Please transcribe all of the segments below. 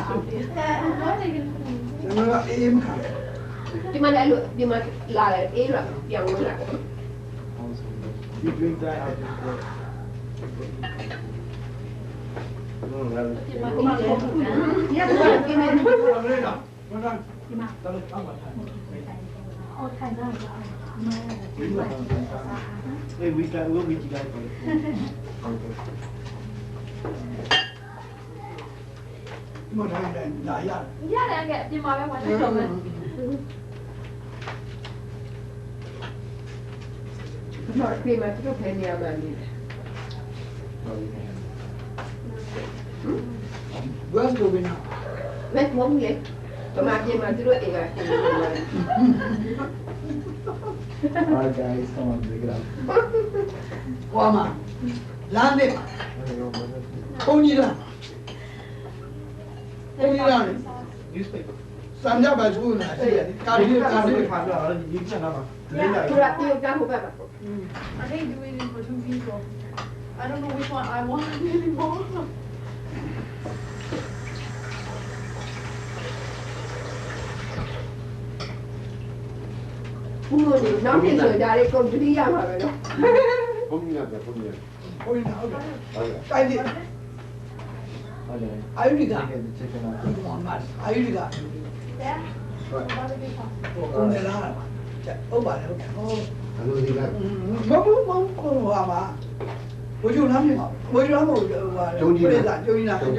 ကျွန်တော်အေးမခံဒီမှာလည်းဒီမှာလာတယ်အေးလာပြောင်းလာ You drink that out of the Hey, we'll meet you guys for the food. မထိုင်တယ်လာရ ရတယ်ကဲဒီမှာပဲဝင်နေတော့မယ် နော်ခရီးမှာသူတို့ဖယ်နေရမှန်းလေ ဘယ်လိုဝင် မက်မုံလေပမာပြေမှာသူတို့အိမ်ကခင်းနေတယ် Alright guys, come on, break it up. ဟွာမှာလမ်းနဲ့ဘုန်းကြီးလားဘုန်းကြီးလား Newspaper. စံကြပါစုနာရှိတယ်ကာရီကာရီ You can have a. သူကတယောက်တည်းဟိုဘက်ပါ I think do it for 2 people I don't know which one I want anymore ဘူးလို့နောက်ပြန်ဆိုဒါလေးကုန်တတိရမှာပဲနော် ဘုန်းကြီးကဘုန်းကြီး ဘုန်းကြီးဟုတ်တယ် ဟုတ်ကဲ့ တိုက်တယ် Okay. အာယူရီက Get the chicken out. ဟောမှာအာယူရီက there what a big one ဟိုနေလားဟုတ်ပါတယ်ဟုတ်တယ်ဟော အလိုဒီက မဟုတ်ဟောမှာဘိုးချုပ်လမ်းမြေမှာဘိုးချုပ်လမ်းမို့ဟိုဟာကျုံကြီးလားအာယူရီကသူက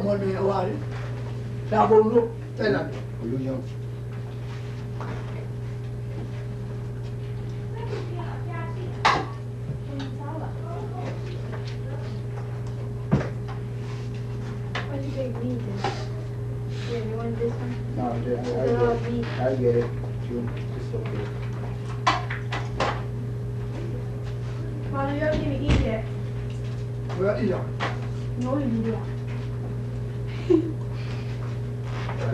မော်နေဟိုဟာဒါဘုံလို့တဲ့လား လူရော what do you think me this yeah you want this one No, I get it. You, it's okay. Mom you haven't even eaten yet ဘယ်အရာ no you need it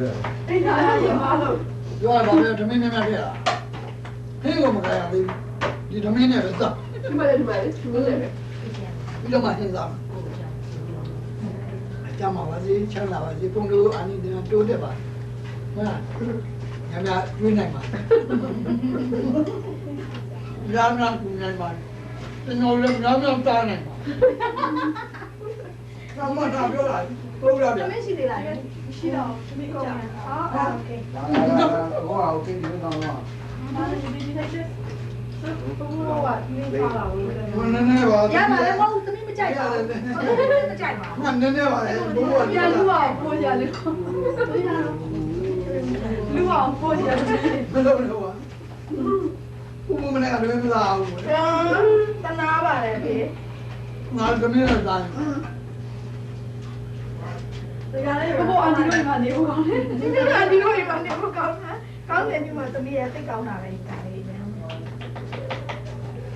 Yeah. အဲ့ဒါလည်းမလို့ ပြောရပါမယ်ဓမင်းနဲ့မဖြစ်လားဟင်းကိုမကြရသေးဘူးဒီဓမင်းနဲ့ပဲစပ် ဒီမှာလည်းဒီမှာလည်းသူလည်းပဲ ပြီးတော့မှဟင်းစားမယ်အကြမ်းပါပါစေချမ်းသာပါစေပုံတို့အာနိသင်တိုးတက်ပါဟုတ်လားညများတွေးနိုင်ပါများများကူနိုင်ပါကျွန်တော်လည်းများများတားနိုင်ပါဘာမှတော့ပြောတာဟုတ်လားဗျာ မရှိသေးလားရှိတော့ဒီကောင်အော်โอเค Go out, okay, you don't know. မာနဒီဒီလိုက်ချက်ဘုံကဒီလေးပါလာလို့ ဘယ်နဲ့ပါ ရပါလေမဟုတ်သမီးမကြိုက်ပါဘူးမကြိုက်ပါဘူး မှန်နေနေပါလေဘိုးက ပြန်လူအောင်ပို့ရလေလူအောင်ပို့ရလေ ဘယ်လိုလဲဝါဘုံမနဲ့အလွဲမလားဘူး တနာပါတယ်ဖေ ငါသမီးနဲ့စား ဒီကနေ့ဘိုးအန်တီတို့ကနေဦးကောင်းတယ်ဒီကအန်တီတို့ကနေဦးကောင်းတယ်ကောင်းတယ်ဒီမှာသမီးရဲ့သိကောင်းတာပဲဒါလေးပဲ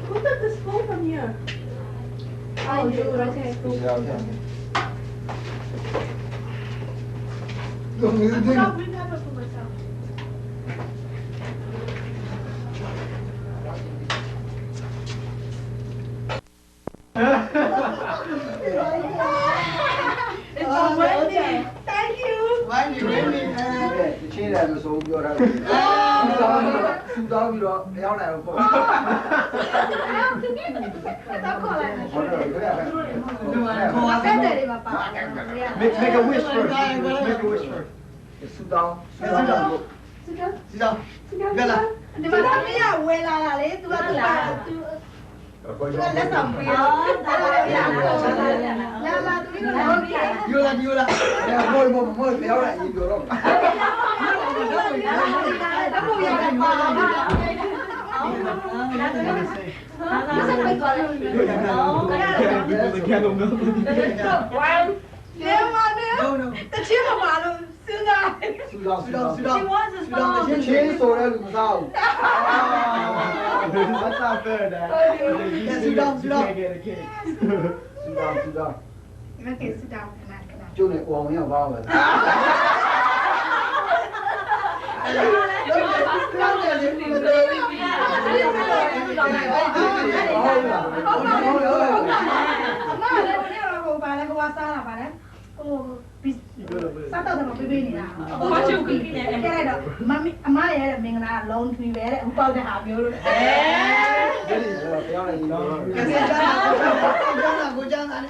Who took the spoon from here? I do, okay. Yeah, okay. ဘုံကြီး I ဒီ forgot green pepper for myself. It's already. Thank you. ဝိုင်းနေနေနေ The chain that was so good. Two down, you know, down there. Make a wish first. Make a wish first. Sit down. Sit down. Sit down. ဒီမှာသမီးကဝယ်လာတာလေသူကသူလက်ဆောင်ပေးတော့လာလာသူကလည်းပြ ယူလာယူလာမို့မို့ပြောရရင်ပြောတော့ တော့ဘုရားပါလာပါမစပိတ်သွားတယ် The candle milk. ဝိုင်းလေမနဲ့တချင်မပါလို့စဉ်းစား Sit down. Sit down. Sit down. She wants a song. The chain so that you know. That's not fair, Dad. Sit down. Sit down. Can't get a cake. Sit down. Sit down. Okay, sit down. ကျုပ်နဲ့ကိုအောင်ရပါမယ် လောက်တယ်လေမတော်ဘူး ဟုတ်ပါဘူးဟုတ်ပါဘူးဟုတ်ပါဘူးအမလည်းဘယ်လိုလုပ်ပါ စားတာပါလေဟိုစားတော့တော့ပေးနေတာဘာချုပ်ပြီးနေအဲ့ဒါတော့မမအမရဲ့မင်္ဂလာလုံးထွေပဲတဲ့ဥပေါက်တဲ့ဟာမျိုးလို့ ဒီလိုပြောနေရင်တော့ ကဲစကြတာကိုကြမ်းတာလေ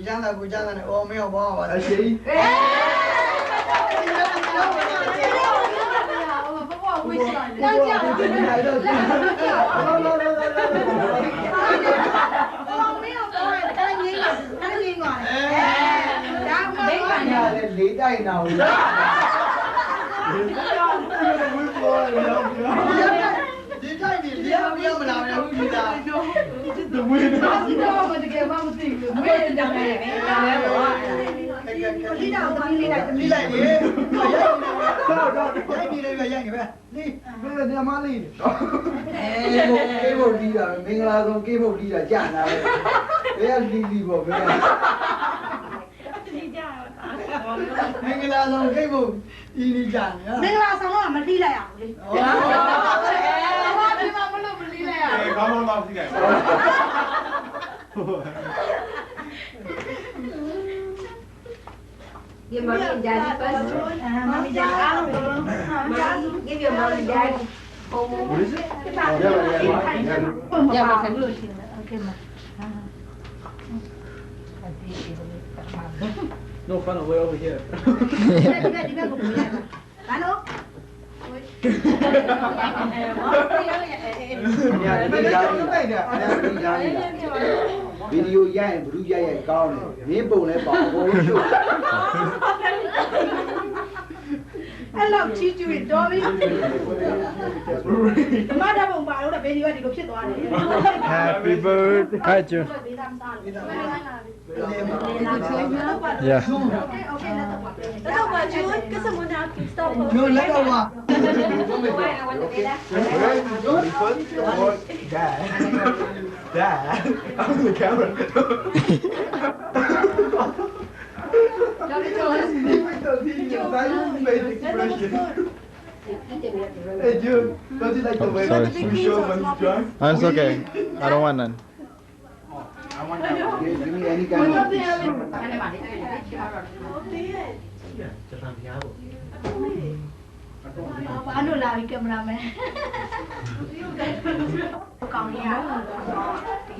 ကြမ်းတာကိုကြမ်းတာအော်မင်းဘောပါ အရှိ ဝိစလာ တော့ကြောက်တယ်အဲ့တော့ မင်းတော့တိုင်းငင်းတိုင်းငင်းသွားတယ်ဒါမှမဟုတ် ညာလေလေးတိုက်နာဘူးလားဝိပေါ်ရအောင်ပြော ဒီတိုင်းဒီလျှောက်ပြောမလာဘူးဒီသား ဒီဝိနေ တော့တကယ်မှမသိဘူးမင်းတောင်းနေတယ်ဒါလည်းပေါ့ ဒီတော့တမီးလေးလိုက်တမီး ဒီလိုက်လေရိုက် တော့တော့ နေလေပဲရိုက်နေပဲဒီ ဘယ်ညမလေးကေဘုတ်လီတာမင်္ဂလာဆုံးကေဘုတ်လီတာကြာနာပဲဘယ်လီလီပေါ့ဘယ် မင်္ဂလာဆောင်ခိတ်ဖို့ဤနေကြနေ မင်္ဂလာဆောင်တော့မတီးလိုက်အောင်လေ ဘာဒီမှာမလို့မလီးလိုက်ရ ခေါင်းတော့သိတယ် Give mommy and daddy first. မမကြာအားလုံး Mommy, give your mom and daddy. What is it? Yeah, my son. Okay, ma. No fun away over here. ဒီဘက်ကိုပြလိုက်ပါဘာလို့ ညာဒီကြားနေတာဗီဒီယိုရိုက်ရင်ဘလူးရိုက်ကောင်းတယ်မင်းပုံလဲပေါ့အကုန်လုံးရှုပ် အဲ့လောက်ချီးကျူးရင်တော်ပြီမမတော့ပါလို့ဗီဒီယိုကဒီလိုဖြစ်သွားတယ် Happy birthday. Hi, June. Yeah. Okay, let's go. June, kasi muna stop. ညိုလက်တော့ပါ I want to be that. Dad on the camera Hey June, don't you like the way Sorry. we show when you drive? Oh, it's okay. I don't want none. Give me any kind of fish. ဘာလို့လာပြီကင်မရာမန်ကောင်းရ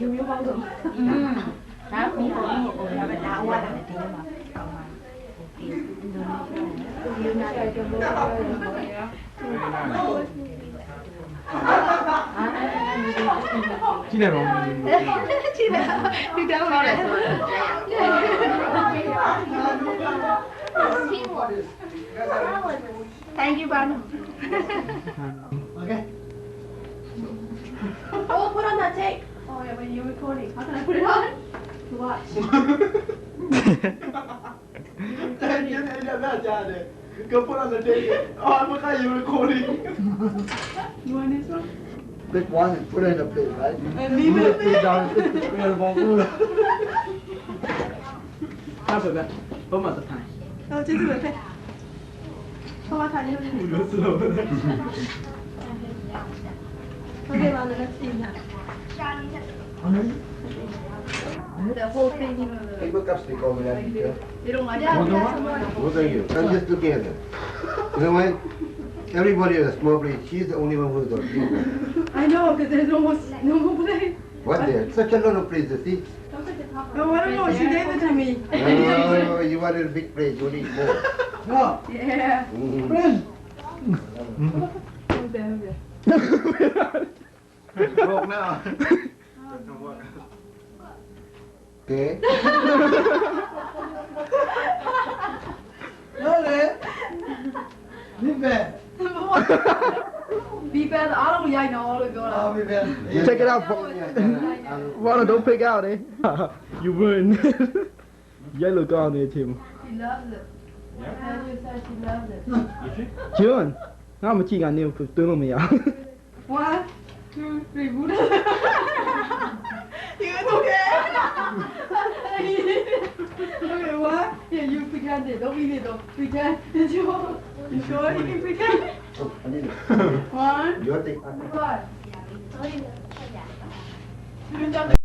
ရုံမျိုးပေါင်းစုံဒါကဘုံဘုံဟိုဒါပဲဒါဝါလာတယ်ဒီမှာကောင်းပါဒီလိုနာကြကြလို့ကြည့်နေတော့ ကြည့်လားဒီတော့ပါလေ Thank you, Banu. Okay. Oh, put on that tape. Oh, yeah, when you're recording. How can I put it on? To watch. Go put on the tape. Oh, look how you're recording. You want this one? Pick one and put it in a plate, right? And leave it. Put it down. Put it on food. Have it back. Put my time. Oh, just do it. Come on, Tanya. Okay, Banu, let's see now. The whole thing. Take the cups, they call me that. You don't like that? No, thank you. I'm just looking at them. You know what? Everybody has a small plate. She's the only one who's got big one. I know, because there's almost no more place. What there? Such a lot of plates, you see? Oh, I don't know. She gave it to me. No, you wanted a big plate. You need more. No. Yeah. Friend. Okay. Broke now. Okay? No, man. Leave that. Be bad. I don't like no all the girl. I'll be there. Check it out. Wanna don't pick out, eh? You win. Yellow gone there, Tim. She loves it. Andrew said she loves it. June. How much you got new for doing me out? 1, 2, 3, Buddha. You okay? Okay, what? Yeah, you pretend it. Don't mean it though. Pretend. Did you? You sure you can pretend? Oh, I need it. 1, Your thing. 2.